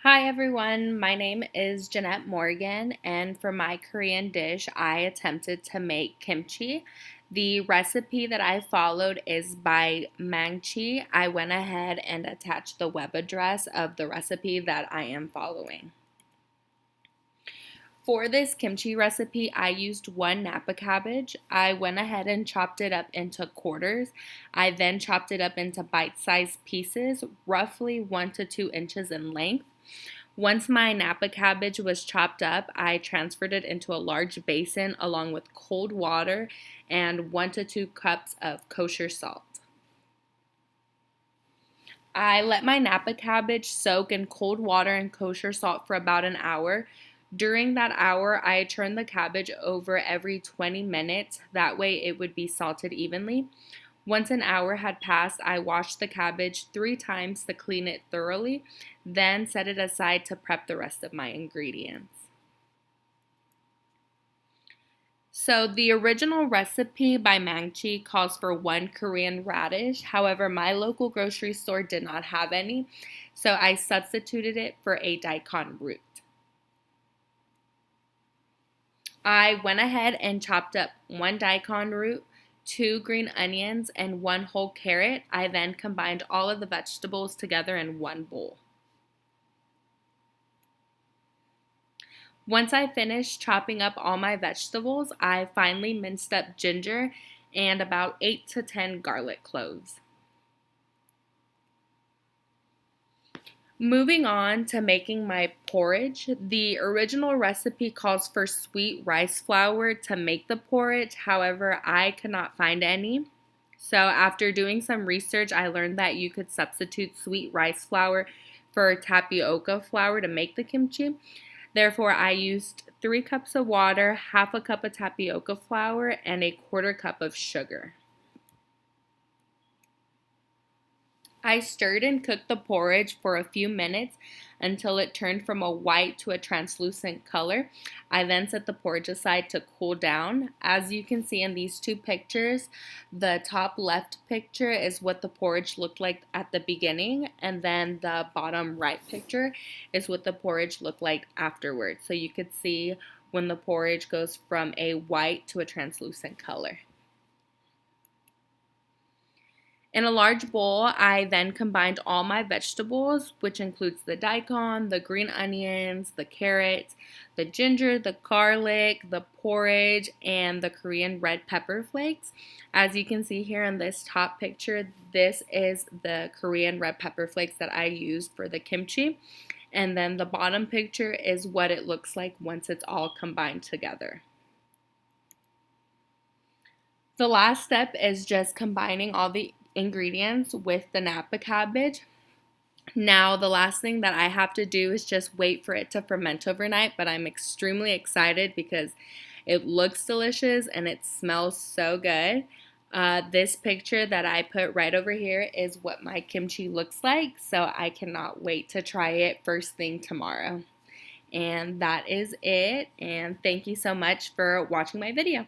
Hi everyone, my name is Jeanette Morgan, and for my Korean dish, I attempted to make kimchi. The recipe that I followed is by Mangchi. I went ahead and attached the web address of the recipe that I am following. For this kimchi recipe, I used one Napa cabbage. I went ahead and chopped it up into quarters. I then chopped it up into bite-sized pieces, roughly 1 to 2 inches in length. Once my Napa cabbage was chopped up, I transferred it into a large basin along with cold water and 1 to 2 cups of kosher salt. I let my Napa cabbage soak in cold water and kosher salt for about an hour. During that hour, I turned the cabbage over every 20 minutes. That way it would be salted evenly. Once an hour had passed, I washed the cabbage 3 times to clean it thoroughly, then set it aside to prep the rest of my ingredients. So the original recipe by Mangchi calls for 1 Korean radish. However, my local grocery store did not have any, so I substituted it for a daikon root. I went ahead and chopped up 1 daikon root, 2 green onions, and 1 whole carrot. I then combined all of the vegetables together in one bowl. Once I finished chopping up all my vegetables, I finally minced up ginger and about 8 to 10 garlic cloves. Moving on to making my porridge, the original recipe calls for sweet rice flour to make the porridge. However, I could not find any. So after doing some research, I learned that you could substitute sweet rice flour for tapioca flour to make the kimchi. Therefore, I used 3 cups of water, half a cup of tapioca flour, and a 1/4 cup of sugar. I stirred and cooked the porridge for a few minutes until it turned from a white to a translucent color. I then set the porridge aside to cool down. As you can see in these 2 pictures, the top left picture is what the porridge looked like at the beginning, and then the bottom right picture is what the porridge looked like afterwards. So you could see when the porridge goes from a white to a translucent color. In a large bowl, I then combined all my vegetables, which includes the daikon, the green onions, the carrots, the ginger, the garlic, the porridge, and the Korean red pepper flakes. As you can see here in this top picture, this is the Korean red pepper flakes that I used for the kimchi. And then the bottom picture is what it looks like once it's all combined together. The last step is just combining all the ingredients with the Napa cabbage. Now, the last thing that I have to do is just wait for it to ferment overnight, but I'm extremely excited because it looks delicious and it smells so good. This picture that I put right over here is what my kimchi looks like, so I cannot wait to try it first thing tomorrow. And that is it, and thank you so much for watching my video.